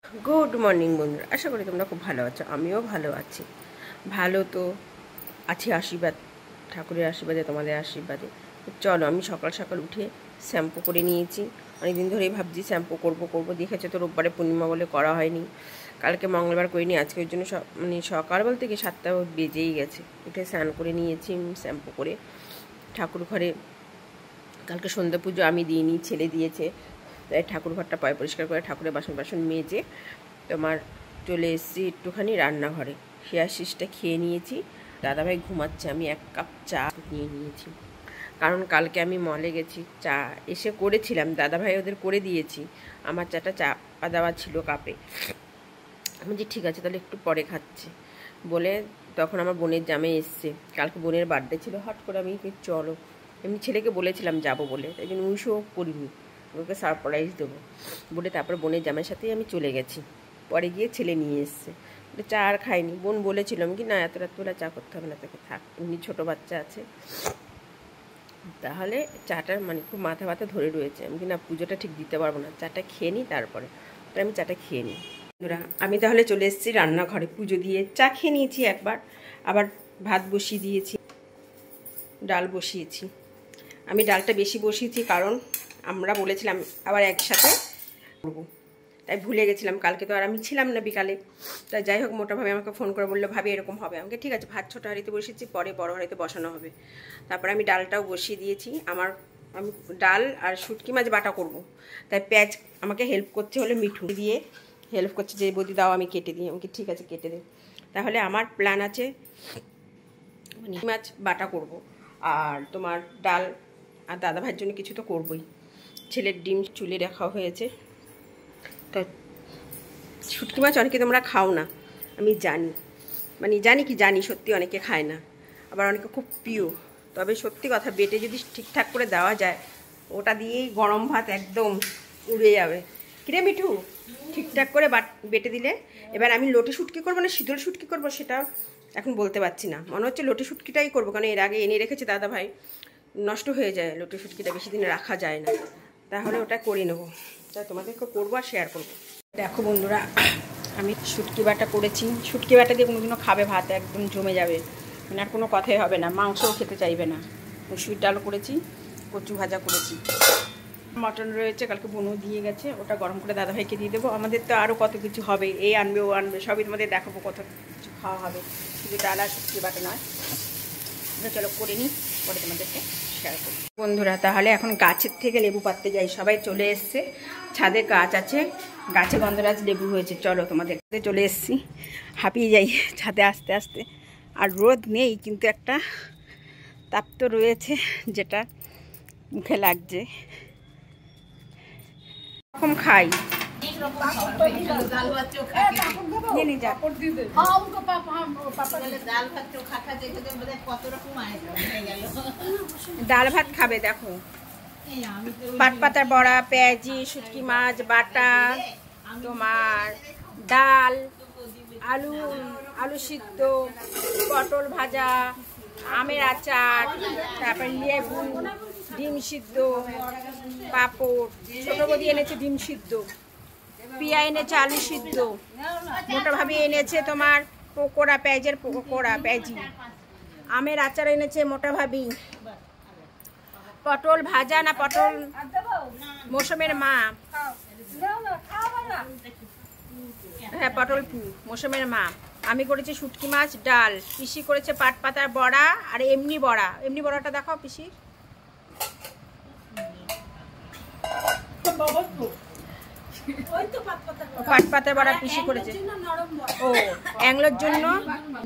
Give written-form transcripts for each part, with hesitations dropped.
Good morning বন্ধুরা, আশা করি তোমরা খুব ভালো আছো। আমিও ভালো আছি। ভালো তো আছি আশীর্বাদ, ঠাকুরের আশীর্বাদে, তোমাদের আশীর্বাদে। চলো, আমি সকাল সকাল উঠে শ্যাম্পু করে নিয়েছি। অনেকদিন ধরেই ভাবছি শ্যাম্পু করবো দেখেছো তো, রোববারে পূর্ণিমা বলে করা হয়নি। কালকে মঙ্গলবার করিনি, আজকে ওই জন্য সকাল বলতে কি 7টা বেজেই গেছে। উঠে স্নান করে নিয়েছি, শ্যাম্পু করে ঠাকুর ঘরে কালকে সন্ধ্যা পুজো আমি দিইনি, ছেলে দিয়েছে। তাই ঠাকুর ঘরটা পরিষ্কার করে ঠাকুরের বাসন মেজে তোমার চলে এসেছি একটুখানি রান্নাঘরে। শিয়াশিসটা খেয়ে নিয়েছি, দাদাভাই ঘুমাচ্ছে, আমি 1 কাপ চা নিয়ে নিয়েছি। কারণ কালকে আমি মলে গেছি, চা এসে করেছিলাম, দাদাভাই ওদের করে দিয়েছি, আমার চাটা চাপা দেওয়া ছিল কাপে। আমি যে ঠিক আছে তাহলে একটু পরে খাচ্ছি বলে, তখন আমার বোনের জামাই এসছে। কালকে বোনের বার্থডে ছিল, হট করে আমি চলো, এমনি ছেলেকে বলেছিলাম যাব বলে, তাই জন্য উইশও করিনি, ওকে সারপ্রাইজ দেবো বলে তারপর বোনের জামাইয়ের সাথেই আমি চলে গেছি। পরে গিয়ে ছেলে নিয়ে এসছে, চা আর খাইনি। বোন বলেছিলাম কি না এত রাত্রিবেলা চা করতে হবে না, তাকে থাক, এমনি ছোটো বাচ্চা আছে, তাহলে চাটা খুব মাথা ব্যথা ধরে রয়েছে, আমি কি না পুজোটা ঠিক দিতে পারবো না, চাটা খেয়ে নিই তারপরে। তাই আমি চাটা খেয়ে নিই। আমি তাহলে চলে এসেছি রান্নাঘরে, পুজো দিয়ে চা খেয়ে নিয়েছি একবার, আবার ভাত বসিয়ে দিয়েছি, ডাল বসিয়েছি। আমি ডালটা বেশি বসিয়েছি কারণ আমরা বলেছিলাম আবার একসাথে করবো, তাই ভুলে গেছিলাম। কালকে তো আর আমি ছিলাম না বিকালে, তাই যাই হোক মোটাভাবে আমাকে ফোন করে বললো ভাবি এরকম হবে। আমাকে ঠিক আছে, ভাত ছোটো হাঁড়িতে বসিয়েছি, পরে বড় হাঁড়িতে বসানো হবে। তারপরে আমি ডালটাও বসিয়ে দিয়েছি। আমি ডাল আর শুটকি মাছ বাটা করব, তাই পেঁয়াজ আমাকে হেল্প করতে হলে মিঠু দিয়ে হেল্প করছে, যে বৌদি দাও আমি কেটে দিই। আমাকে ঠিক আছে কেটে দে। তাহলে আমার প্ল্যান আছে মাছ বাটা করব, আর তোমার ডাল, আর দাদা ভাইয়ের জন্য কিছু তো করবই। ছেলের ডিম চুলে রাখা হয়েছে। তো শুটকি মাছ অনেকে তোমরা খাও না, আমি জানি, জানি সত্যি অনেকে খায় না, আবার অনেকে খুব প্রিয়। তবে সত্যি কথা, বেটে যদি ঠিকঠাক করে দেওয়া যায়, ওটা দিয়েই গরম ভাত একদম উড়ে যাবে। কিরে মিঠু, ঠিকঠাক করে বেটে দিলে। এবার আমি লোটে শুটকি করবো না শীতল শুটকি করবো সেটা এখন বলতে পারছি না, মনে হচ্ছে লোটে শুটকিটাই করবো, কারণ এর আগে এনে রেখেছে দাদা ভাই, নষ্ট হয়ে যায় লোটে শুটকিটা, বেশি দিন রাখা যায় না, তাহলে ওটা করে নেবো। তাই তোমাদেরকে করবো আর শেয়ার করবো। দেখো বন্ধুরা, আমি শুটকি বাটা করেছি। শুটকি বাটা দিয়ে কোনোদিনও খাবে, ভাত একদম জমে যাবে, আর কোনো কথাই হবে না, মাংসও খেতে চাইবে না। মুসুর ডাল করেছি, কচু ভাজা করেছি, মটন রয়েছে, কালকে বোনও দিয়ে গেছে, ওটা গরম করে দাদাভাইকে দিয়ে দেবো। আমাদের তো আরও কত কিছু হবে, এই আনবে ও আনবে, সবই তোমাদের দেখাবো কত কিছু খাওয়া হবে, শুধু ডাল আর শুটকি বাটা নয়। চলো করে নিই, পরে তোমাদেরকে শেয়ার করি। বন্ধুরা তাহলে এখন গাছের থেকে লেবু পাড়তে যাই, সবাই চলে এসছে, ছাদে গাছ আছে, গাছে গন্ধরাজ লেবু হয়েছে। চলো তোমাদের চলে এসছি, হাঁপিয়ে যাই ছাদে আস্তে আস্তে। আর রোদ নেই, কিন্তু একটা তাপ তো রয়েছে যেটা মুখে লাগছে। কম খাই ডাল ভাত খাবে। দেখো পাট পাতার বড়া, পেঁয়াজি, শুটকি মাছ বাটা, তোমার ডাল, আলু সিদ্ধ, পটল ভাজা, আমের আচার, তারপর লেবু, ডিম সিদ্ধ, পাঁপড়, ছোটো বৌদি এনেছে ডিম সিদ্ধ, পিয়া এনেছে আলু সিদ্ধ, মোটা ভাবি এনেছে তোমার পকোড়া, পেঁয়াজের পকোড়া, পেঁয়াজি, আমের আচার এনেছে মোটা ভাবি, পটল ভাজা না পটল মৌসুমের মা, হ্যাঁ পটল মৌসুমের মা। আমি করেছি শুটকি মাছ ডাল, পিসি করেছে পাট পাতার বড়া আর এমনি বড়াটা দেখাও পিসি। পাট পাতার বড়া পিসি করেছে, ও অ্যাংলোর জন্য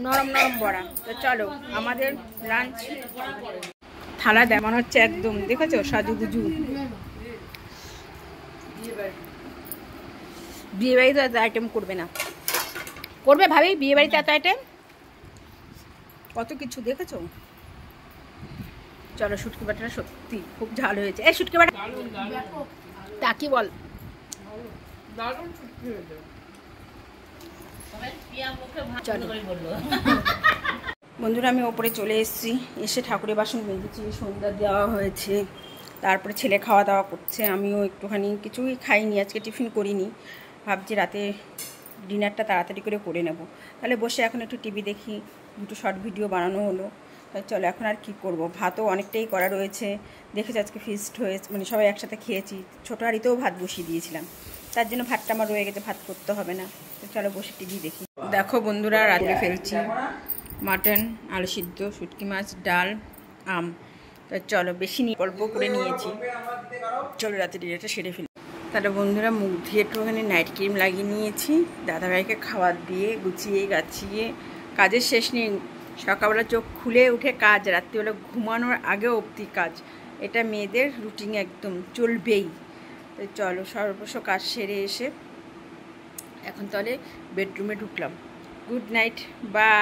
নরম নরম বড়া। তো চলো আমাদের লাঞ্চ। থালা দেওয়ানো হচ্ছে একদম, দেখেছো সাজুগুজু, বিয়ে বাড়িতে এত আইটেম করবে না, করবে ভাবি বিয়ে বাড়িতে এত আইটেম, কত কিছু দেখেছো। চলো শুটকি বাটাটা সত্যি খুব ঝাল হয়েছে। এই শুটকি বাটা তা কি বল, বন্ধুরা আমি ওপরে চলে এসেছি, এসে ঠাকুরের বাসন মেজেছি, সন্ধ্যা দেওয়া হয়েছে, তারপরে ছেলে খাওয়া দাওয়া করছে, আমিও একটুখানি কিছুই খাইনি, আজকে টিফিন করিনি, ভাবছি রাতে ডিনারটা তাড়াতাড়ি করে নেব। তাহলে বসে এখন একটু টিভি দেখি, দুটো শর্ট ভিডিও বানানো হলো। তাহলে চলো এখন আর কি করব, ভাতও অনেকটাই করা রয়েছে। দেখেছি আজকে ফিস্ট হয়েছে, মানে সবাই একসাথে খেয়েছি। ছোটো হাঁড়িতেও ভাত বসিয়ে দিয়েছিলাম, তার জন্য ভাতটা আমার রয়ে গেছে, ভাত করতে হবে না। তো চলো বসে টিভি দেখি। দেখো বন্ধুরা, রাত্রে ফেলছি মাটন, আলু সিদ্ধ, শুটকি মাছ, ডাল, আম। তো চলো বেশি নিয়ে অল্প করে নিয়েছি, চলো রাতে ডিনারটা সেরে ফেলি। তাহলে বন্ধুরা মুখ ধুয়ে একটুখানি নাইট ক্রিম লাগিয়ে নিয়েছি, দাদাভাইকে খাবার দিয়ে গুছিয়ে গাছিয়ে কাজের শেষ নেই। সকালবেলা চোখ খুলে উঠে কাজ, রাত্রিবেলা ঘুমানোর আগে অবধি কাজ, এটা মেয়েদের রুটিন একদম চলবেই। তো চলো সর্বস্ব কাজ সেরে এসে এখন তাহলে বেডরুমে ঢুকলাম। Good night, by.